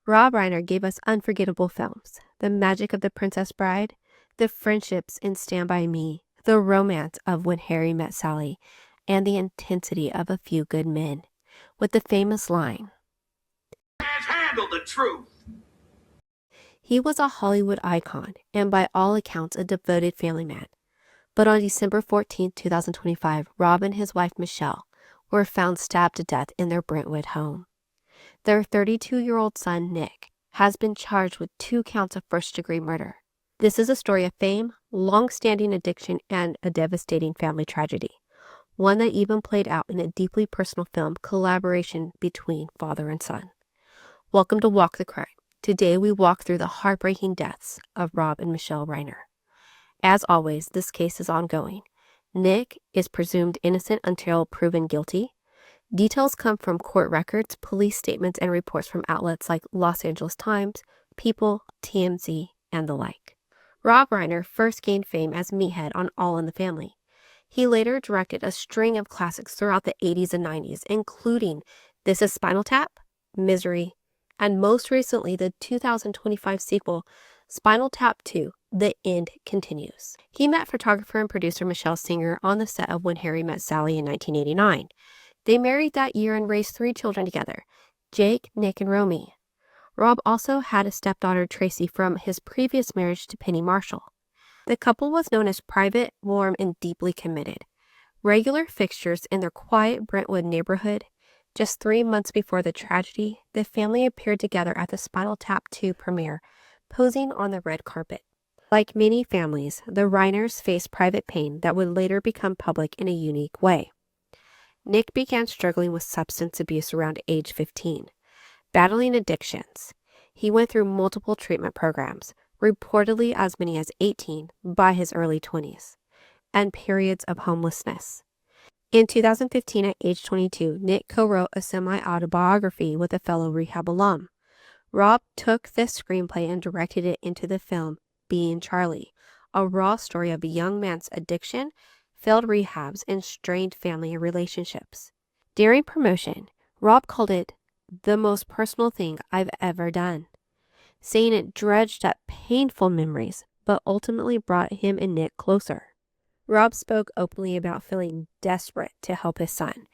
Rob Reiner gave us unforgettable films: The Magic of the Princess Bride, the friendships in Stand By Me, the romance of When Harry Met Sally, and the intensity of A Few Good Men, with the famous line, "Can't handle the truth." He was a Hollywood icon and by all accounts a devoted family man. But on December 14, 2025, Rob and his wife Michele were found stabbed to death in their Brentwood home. Their 32-year-old son, Nick, has been charged with 2 counts of first-degree murder. This is a story of fame, long-standing addiction, and a devastating family tragedy, one that even played out in a deeply personal film collaboration between father and son. Welcome to Walk the Crime. Today we walk through the heartbreaking deaths of Rob and Michele Reiner. As always, this case is ongoing. Nick is presumed innocent until proven guilty. Details come from court records, police statements, and reports from outlets like Los Angeles Times, People, TMZ, and the like. Rob Reiner first gained fame as Meathead on All in the Family. He later directed a string of classics throughout the 80s and 90s, including This Is Spinal Tap, Misery, and most recently the 2025 sequel, Spinal Tap 2, The End Continues. He met photographer and producer Michele Singer on the set of When Harry Met Sally in 1989. They married that year and raised 3 children together, Jake, Nick, and Romy. Rob also had a stepdaughter, Tracy, from his previous marriage to Penny Marshall. The couple was known as private, warm, and deeply committed. Regular fixtures in their quiet Brentwood neighborhood, just 3 months before the tragedy, the family appeared together at the Spinal Tap 2 premiere, posing on the red carpet. Like many families, the Reiners faced private pain that would later become public in a unique way. Nick began struggling with substance abuse around age 15, battling addictions. He went through multiple treatment programs, reportedly as many as 18 by his early 20s, and periods of homelessness. In 2015, at age 22, Nick co-wrote a semi-autobiography with a fellow rehab alum. Rob took this screenplay and directed it into the film Being Charlie, a raw story of a young man's addiction, failed rehabs, and strained family relationships. During promotion, Rob called it the most personal thing I've ever done, saying it dredged up painful memories, but ultimately brought him and Nick closer. Rob spoke openly about feeling desperate to help his son,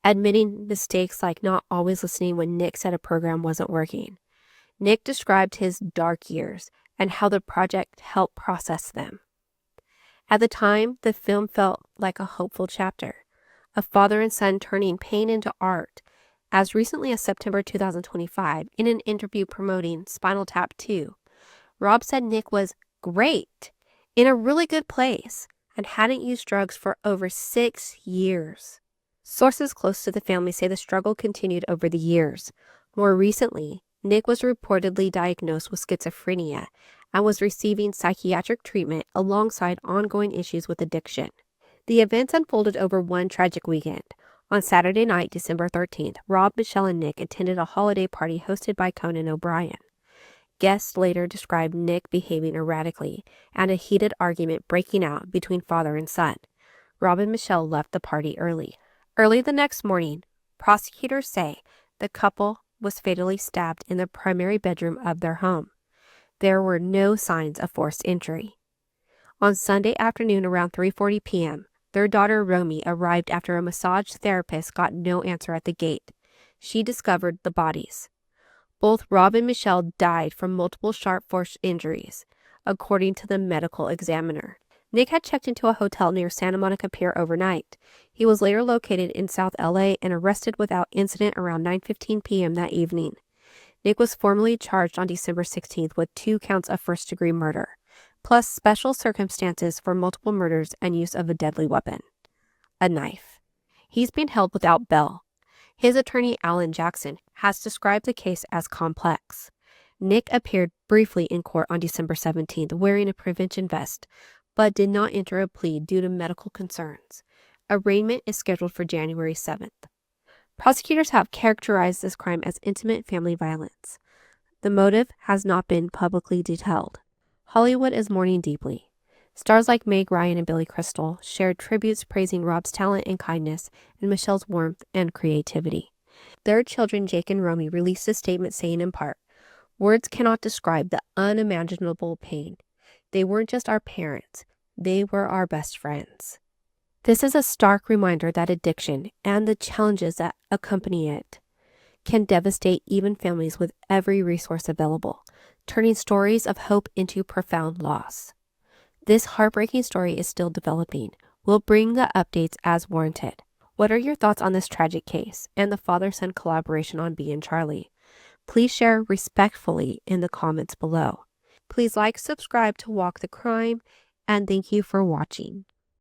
admitting mistakes like not always listening when Nick said a program wasn't working. Nick described his dark years and how the project helped process them. At the time, the film felt like a hopeful chapter, a father and son turning pain into art. As recently as September 2025, in an interview promoting Spinal Tap 2, Rob said Nick was great, in a really good place, and hadn't used drugs for over 6 years. Sources close to the family say the struggle continued over the years. More recently, Nick was reportedly diagnosed with schizophrenia and was receiving psychiatric treatment alongside ongoing issues with addiction. The events unfolded over one tragic weekend. On Saturday night, December 13th, Rob, Michele, and Nick attended a holiday party hosted by Conan O'Brien. Guests later described Nick behaving erratically and a heated argument breaking out between father and son. Rob and Michele left the party early. Early the next morning, prosecutors say the couple was fatally stabbed in the primary bedroom of their home. There were no signs of forced entry. On Sunday afternoon around 3:40 p.m., their daughter Romy arrived after a massage therapist got no answer at the gate. She discovered the bodies. Both Rob and Michele died from multiple sharp force injuries, according to the medical examiner. Nick had checked into a hotel near Santa Monica Pier overnight. He was later located in South LA and arrested without incident around 9:15 p.m. that evening. Nick was formally charged on December 16th with 2 counts of first-degree murder, plus special circumstances for multiple murders and use of a deadly weapon, a knife. He's been held without bail. His attorney, Alan Jackson, has described the case as complex. Nick appeared briefly in court on December 17th wearing a prevention vest, but did not enter a plea due to medical concerns. Arraignment is scheduled for January 7th. Prosecutors have characterized this crime as intimate family violence. The motive has not been publicly detailed. Hollywood is mourning deeply. Stars like Meg Ryan and Billy Crystal shared tributes praising Rob's talent and kindness and Michele's warmth and creativity. Their children, Jake and Romy, released a statement saying in part, Words cannot describe the unimaginable pain. They weren't just our parents, they were our best friends. This is a stark reminder that addiction and the challenges that accompany it can devastate even families with every resource available, turning stories of hope into profound loss. This heartbreaking story is still developing. We'll bring the updates as warranted. What are your thoughts on this tragic case and the father-son collaboration on B and Charlie? Please share respectfully in the comments below. Please like, subscribe to Walk the Crime, and thank you for watching.